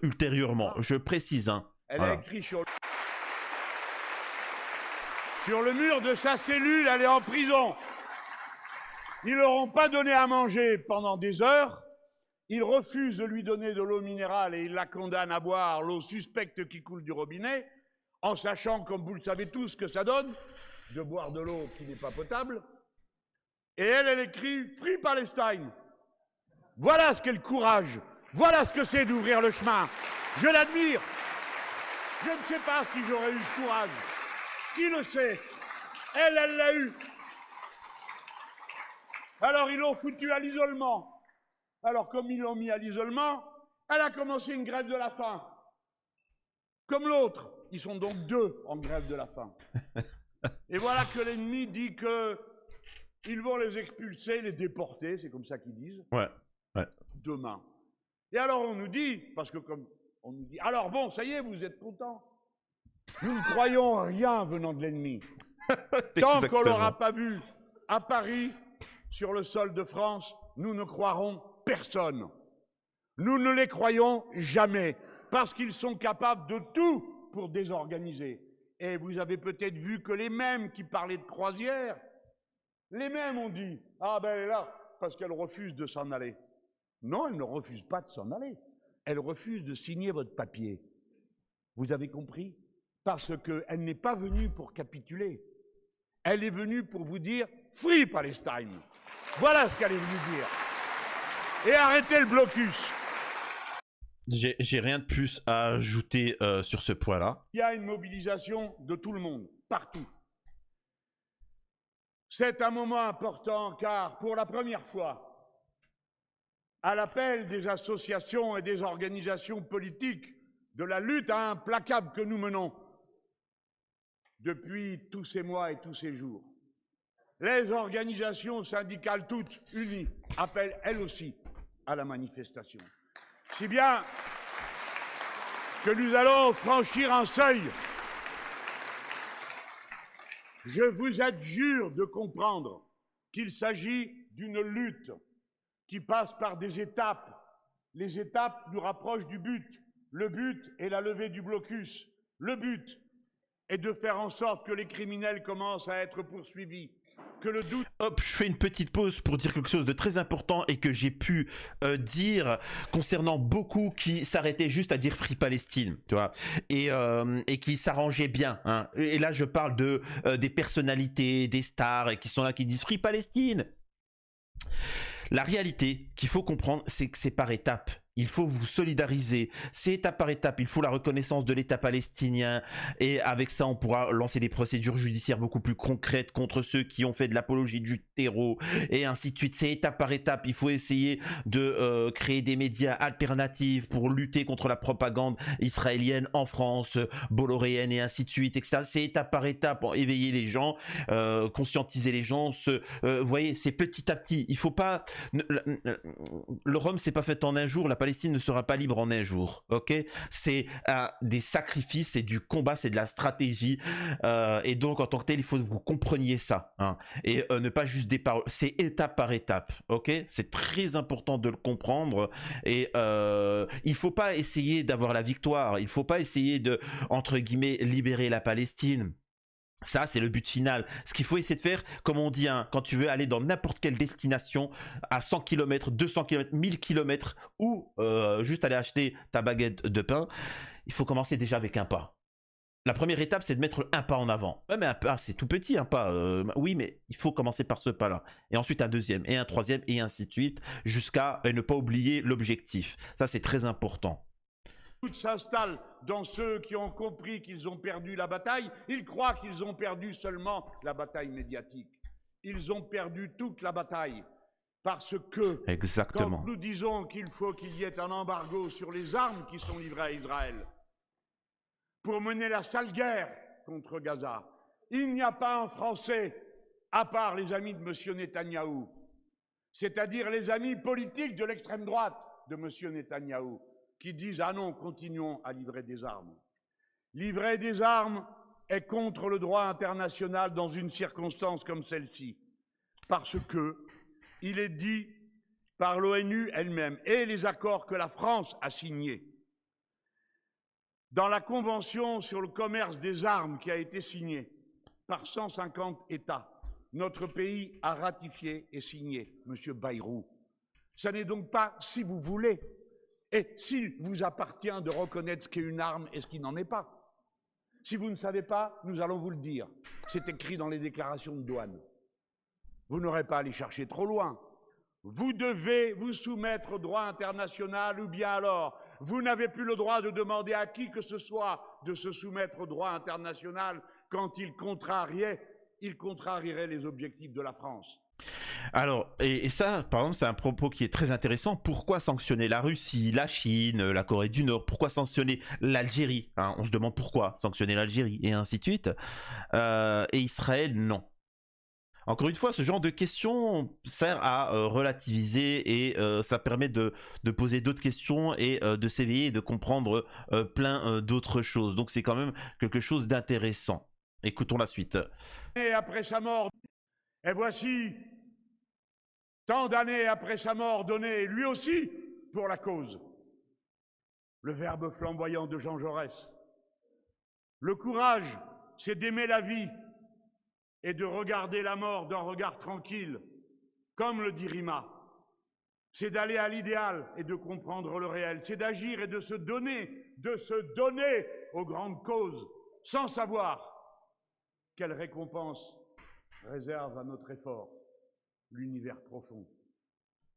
ultérieurement. Je précise. Hein. Elle voilà. a écrit sur... sur le mur de sa cellule, elle est en prison. Ils leur ont pas donné à manger pendant des heures. Ils refusent de lui donner de l'eau minérale et ils la condamnent à boire l'eau suspecte qui coule du robinet, en sachant, comme vous le savez tous, ce que ça donne, de boire de l'eau qui n'est pas potable. Et elle écrit « Free Palestine ». Voilà ce qu'est le courage. Voilà ce que c'est d'ouvrir le chemin. Je l'admire. Je ne sais pas si j'aurais eu ce courage. Qui le sait? Elle l'a eu. Alors ils l'ont foutu à l'isolement. Alors comme ils l'ont mis à l'isolement, elle a commencé une grève de la faim. Comme l'autre. Ils sont donc deux en grève de la faim. Et voilà que l'ennemi dit qu'ils vont les expulser, les déporter, c'est comme ça qu'ils disent. Ouais. Demain. Et alors on nous dit, parce que comme on nous dit, alors bon, ça y est, vous êtes contents. Nous ne croyons rien venant de l'ennemi. Tant qu'on ne l'aura pas vu à Paris, sur le sol de France, nous ne croirons personne. Nous ne les croyons jamais, parce qu'ils sont capables de tout pour désorganiser. Et vous avez peut-être vu que les mêmes qui parlaient de croisière, les mêmes ont dit « Ah ben elle est là, parce qu'elle refuse de s'en aller ». Non, elle ne refuse pas de s'en aller. Elle refuse de signer votre papier. Vous avez compris? Parce qu'elle n'est pas venue pour capituler. Elle est venue pour vous dire « Free Palestine ». Voilà ce qu'elle est venue dire. Et arrêtez le blocus. J'ai rien de plus à ajouter sur ce point-là. Il y a une mobilisation de tout le monde, partout. C'est un moment important car, pour la première fois, à l'appel des associations et des organisations politiques de la lutte implacable que nous menons depuis tous ces mois et tous ces jours, les organisations syndicales toutes unies appellent elles aussi à la manifestation. Si bien que nous allons franchir un seuil. Je vous adjure de comprendre qu'il s'agit d'une lutte qui passe par des étapes. Les étapes nous rapprochent du but. Le but est la levée du blocus. Le but est de faire en sorte que les criminels commencent à être poursuivis. Que le doute... Hop, je fais une petite pause pour dire quelque chose de très important et que j'ai pu dire concernant beaucoup qui s'arrêtaient juste à dire Free Palestine, tu vois, et qui s'arrangeaient bien, hein. Et là, je parle de des personnalités, des stars qui sont là, qui disent Free Palestine. La réalité qu'il faut comprendre, c'est que c'est par étapes. Il faut vous solidariser. C'est étape par étape. Il faut la reconnaissance de l'État palestinien. Et avec ça, on pourra lancer des procédures judiciaires beaucoup plus concrètes contre ceux qui ont fait de l'apologie du terreau. Et ainsi de suite. C'est étape par étape. Il faut essayer de créer des médias alternatifs pour lutter contre la propagande israélienne en France, bolloréenne et ainsi de suite, etc. C'est étape par étape pour éveiller les gens, conscientiser les gens. Vous voyez, c'est petit à petit. Il faut pas... Le Rome, c'est pas fait en un jour. La Palestine ne sera pas libre en un jour, ok? C'est des sacrifices, c'est du combat, c'est de la stratégie, et donc en tant que tel, il faut que vous compreniez ça, hein, et ne pas juste des paroles, c'est étape par étape, ok? C'est très important de le comprendre, et il faut pas essayer d'avoir la victoire, il faut pas essayer de, entre guillemets, libérer la Palestine. Ça, c'est le but final. Ce qu'il faut essayer de faire, comme on dit, hein, quand tu veux aller dans n'importe quelle destination, à 100 km, 200 km, 1000 km, ou juste aller acheter ta baguette de pain, il faut commencer déjà avec un pas. La première étape, c'est de mettre un pas en avant. Ouais, mais un pas, c'est tout petit, un pas. Oui, mais il faut commencer par ce pas-là. Et ensuite un deuxième, et un troisième, et ainsi de suite, jusqu'à ne pas oublier l'objectif. Ça, c'est très important. Tout s'installe dans ceux qui ont compris qu'ils ont perdu la bataille. Ils croient qu'ils ont perdu seulement la bataille médiatique. Ils ont perdu toute la bataille. Parce que, exactement, quand nous disons qu'il faut qu'il y ait un embargo sur les armes qui sont livrées à Israël, pour mener la sale guerre contre Gaza, il n'y a pas un Français, à part les amis de M. Netanyahou, c'est-à-dire les amis politiques de l'extrême droite de M. Netanyahou, qui disent « Ah non, continuons à livrer des armes ». Livrer des armes est contre le droit international dans une circonstance comme celle-ci, parce que il est dit par l'ONU elle-même et les accords que la France a signés. Dans la Convention sur le commerce des armes qui a été signée, par 150 États. Notre pays a ratifié et signé, Monsieur Bayrou. Ça n'est donc pas si vous voulez, et s'il vous appartient de reconnaître ce qu'est une arme et ce qui n'en est pas. Si vous ne savez pas, nous allons vous le dire. C'est écrit dans les déclarations de douane. Vous n'aurez pas à aller chercher trop loin. Vous devez vous soumettre au droit international ou bien alors, vous n'avez plus le droit de demander à qui que ce soit de se soumettre au droit international quand il contrarierait les objectifs de la France. Alors, et ça, par exemple, c'est un propos qui est très intéressant. Pourquoi sanctionner la Russie, la Chine, la Corée du Nord? Pourquoi sanctionner l'Algérie, hein? On se demande pourquoi sanctionner l'Algérie, et ainsi de suite. Et Israël, non. Encore une fois, ce genre de questions sert à relativiser et ça permet de poser d'autres questions et de s'éveiller et de comprendre plein d'autres choses. Donc c'est quand même quelque chose d'intéressant. Écoutons la suite. Et après sa mort, et voici, tant d'années après sa mort, donné lui aussi pour la cause. Le verbe flamboyant de Jean Jaurès. Le courage, c'est d'aimer la vie et de regarder la mort d'un regard tranquille, comme le dit Rima. C'est d'aller à l'idéal et de comprendre le réel. C'est d'agir et de se donner aux grandes causes, sans savoir quelle récompense réserve à notre effort l'univers profond,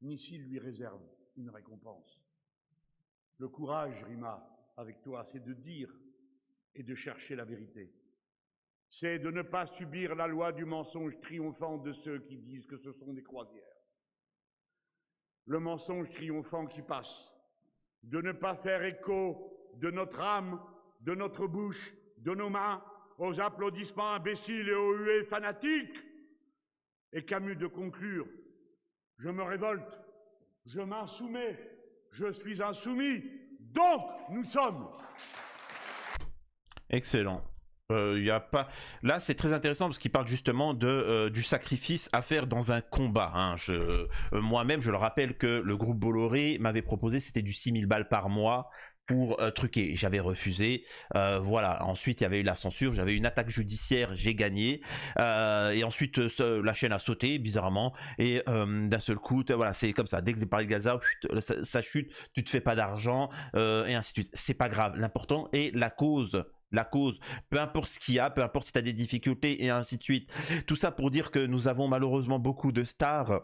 ni s'il lui réserve une récompense. Le courage, Rima, avec toi, c'est de dire et de chercher la vérité. C'est de ne pas subir la loi du mensonge triomphant de ceux qui disent que ce sont des croisières. Le mensonge triomphant qui passe. De ne pas faire écho de notre âme, de notre bouche, de nos mains, aux applaudissements imbéciles et aux huées fanatiques. Et Camus de conclure, je me révolte, je m'inssoumets, je suis insoumis, donc nous sommes. Excellent. Y a pas... Là, c'est très intéressant parce qu'il parle justement du sacrifice à faire dans un combat, hein. Moi-même, je le rappelle que le groupe Bolloré m'avait proposé, c'était du 6000 balles par mois pour truquer. J'avais refusé. Voilà. Ensuite, il y avait eu la censure. J'avais une attaque judiciaire. J'ai gagné. Et ensuite, la chaîne a sauté, bizarrement. Et d'un seul coup, voilà, c'est comme ça. Dès que tu parles de Gaza, ça chute. Tu te fais pas d'argent. Et ainsi de suite. C'est pas grave. L'important est la cause. La cause, peu importe ce qu'il y a, peu importe si tu as des difficultés et ainsi de suite. Tout ça pour dire que nous avons malheureusement beaucoup de stars,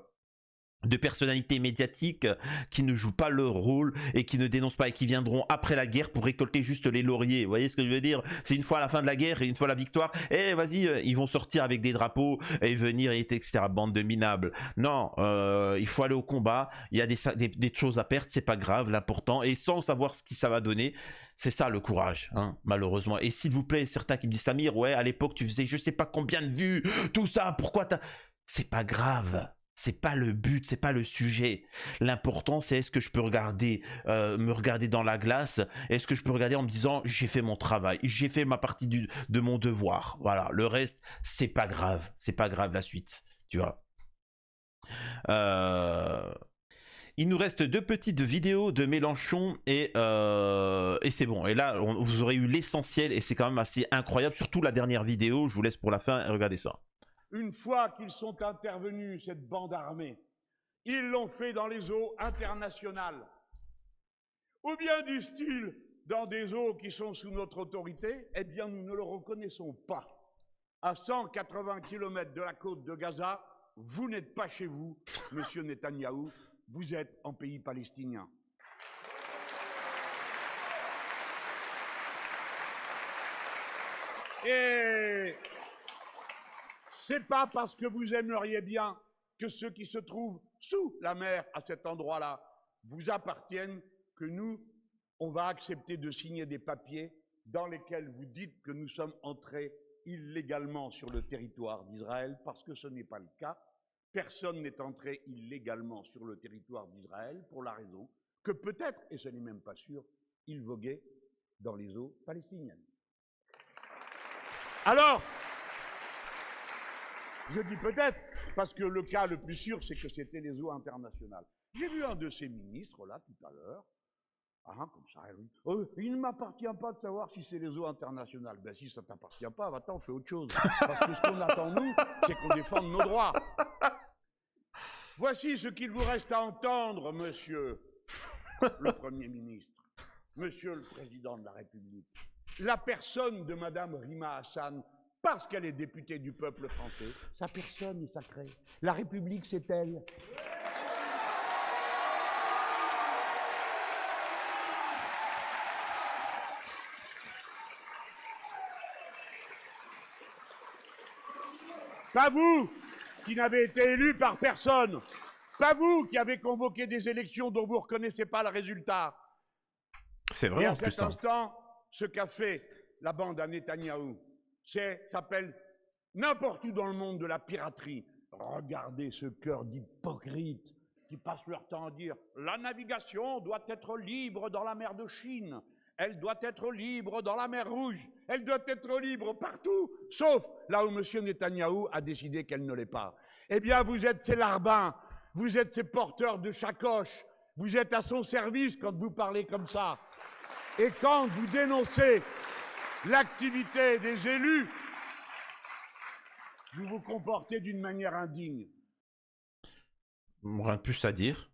de personnalités médiatiques qui ne jouent pas leur rôle et qui ne dénoncent pas et qui viendront après la guerre pour récolter juste les lauriers. Vous voyez ce que je veux dire? C'est une fois à la fin de la guerre et une fois la victoire, et vas-y, ils vont sortir avec des drapeaux et venir, et etc. Bande de minables. Non, il faut aller au combat. Il y a des choses à perdre, c'est pas grave. L'important, et sans savoir ce que ça va donner, c'est ça le courage, hein, malheureusement. Et s'il vous plaît, certains qui me disent, Samir, ouais, à l'époque tu faisais je sais pas combien de vues, tout ça, pourquoi t'as... C'est pas grave. C'est pas le but, c'est pas le sujet. L'important, c'est est-ce que je peux regarder, me regarder dans la glace? Est-ce que je peux regarder en me disant j'ai fait mon travail, j'ai fait ma partie de mon devoir. Voilà, le reste, c'est pas grave la suite, tu vois. Il nous reste 2 petites vidéos de Mélenchon et c'est bon. Et là, vous aurez eu l'essentiel et c'est quand même assez incroyable. Surtout la dernière vidéo, je vous laisse pour la fin et regardez ça. Une fois qu'ils sont intervenus, cette bande armée, ils l'ont fait dans les eaux internationales. Ou bien disent-ils, dans des eaux qui sont sous notre autorité, eh bien nous ne le reconnaissons pas. À 180 km de la côte de Gaza, vous n'êtes pas chez vous, monsieur Netanyahou, vous êtes en pays palestinien. Et c'est pas parce que vous aimeriez bien que ceux qui se trouvent sous la mer à cet endroit-là vous appartiennent que nous, on va accepter de signer des papiers dans lesquels vous dites que nous sommes entrés illégalement sur le territoire d'Israël, parce que ce n'est pas le cas. Personne n'est entré illégalement sur le territoire d'Israël pour la raison que peut-être, et ce n'est même pas sûr, il voguait dans les eaux palestiniennes. Alors, je dis peut-être, parce que le cas le plus sûr, c'est que c'était les eaux internationales. J'ai vu un de ces ministres, là, tout à l'heure, Ah, comme ça, oui. Oh, il ne m'appartient pas de savoir si c'est les eaux internationales. Ben si ça ne t'appartient pas, va-t'en, fais autre chose. Parce que ce qu'on attend, nous, c'est qu'on défende nos droits. Voici ce qu'il vous reste à entendre, monsieur le Premier ministre, monsieur le Président de la République. La personne de madame Rima Hassan, parce qu'elle est députée du peuple français, sa personne est sacrée. La République, c'est elle. Pas vous, qui n'avez été élu par personne. Pas vous, qui avez convoqué des élections dont vous ne reconnaissez pas le résultat. C'est vrai. Et en à plus, cet instant, ce qu'a fait la bande à Netanyahou, s'appelle n'importe où dans le monde de la piraterie. Regardez ce cœur d'hypocrites qui passent leur temps à dire « La navigation doit être libre dans la mer de Chine. Elle doit être libre dans la mer Rouge. Elle doit être libre partout, sauf là où M. Netanyahou a décidé qu'elle ne l'est pas. » Eh bien, vous êtes ces larbins, vous êtes ces porteurs de sacoches, vous êtes à son service quand vous parlez comme ça. Et quand vous dénoncez l'activité des élus, vous vous comportez d'une manière indigne. rien de plus à dire.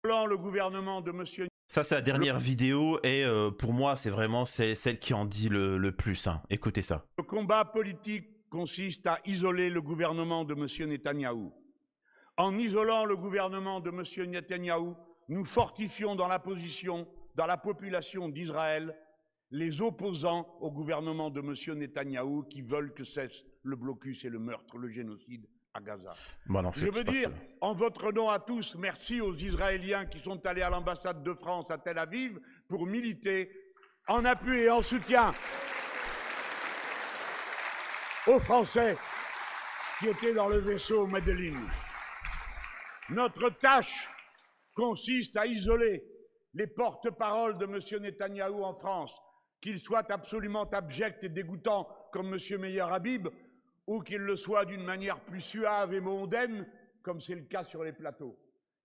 Le gouvernement de M. Ça, c'est la dernière vidéo et pour moi, c'est vraiment celle qui en dit le plus. Hein. Écoutez ça. Le combat politique consiste à isoler le gouvernement de M. Netanyahou. En isolant le gouvernement de M. Netanyahou, nous fortifions dans la population d'Israël, les opposants au gouvernement de M. Netanyahou qui veulent que cesse le blocus et le meurtre, le génocide à Gaza. Bon, non, Je veux dire, en votre nom à tous, merci aux Israéliens qui sont allés à l'ambassade de France à Tel Aviv pour militer en appui et en soutien aux Français qui étaient dans le vaisseau Medellin. Notre tâche consiste à isoler les porte-paroles de M. Netanyahou en France, qu'ils soient absolument abjects et dégoûtants comme M. Meyer Habib, ou qu'ils le soient d'une manière plus suave et mondaine, comme c'est le cas sur les plateaux.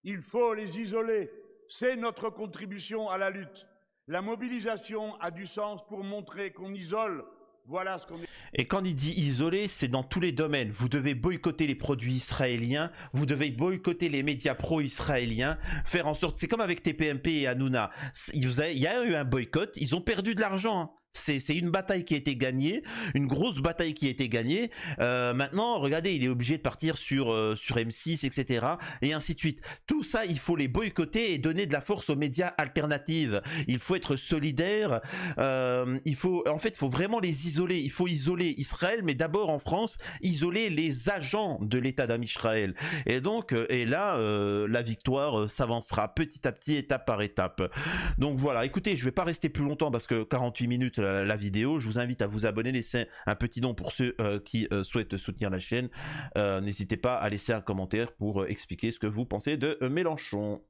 Il faut les isoler. C'est notre contribution à la lutte. La mobilisation a du sens pour montrer qu'on isole. Voilà ce qu'on est. Et quand il dit isoler, c'est dans tous les domaines. Vous devez boycotter les produits israéliens, vous devez boycotter les médias pro-israéliens, faire en sorte... C'est comme avec TPMP et Hanouna. Il y a eu un boycott, ils ont perdu de l'argent. Hein. C'est une bataille qui a été gagnée, une grosse bataille qui a été gagnée. Maintenant, regardez, il est obligé de partir sur M6, etc. Et ainsi de suite. Tout ça, il faut les boycotter et donner de la force aux médias alternatifs. Il faut être solidaire. Il faut vraiment les isoler. Il faut isoler Israël, mais d'abord en France, isoler les agents de l'État d'Israël. Et donc, la victoire s'avancera petit à petit, étape par étape. Donc voilà, écoutez, je vais pas rester plus longtemps parce que 48 minutes la vidéo. Je vous invite à vous abonner, laisser un petit don pour ceux qui souhaitent soutenir la chaîne. N'hésitez pas à laisser un commentaire pour expliquer ce que vous pensez de Mélenchon.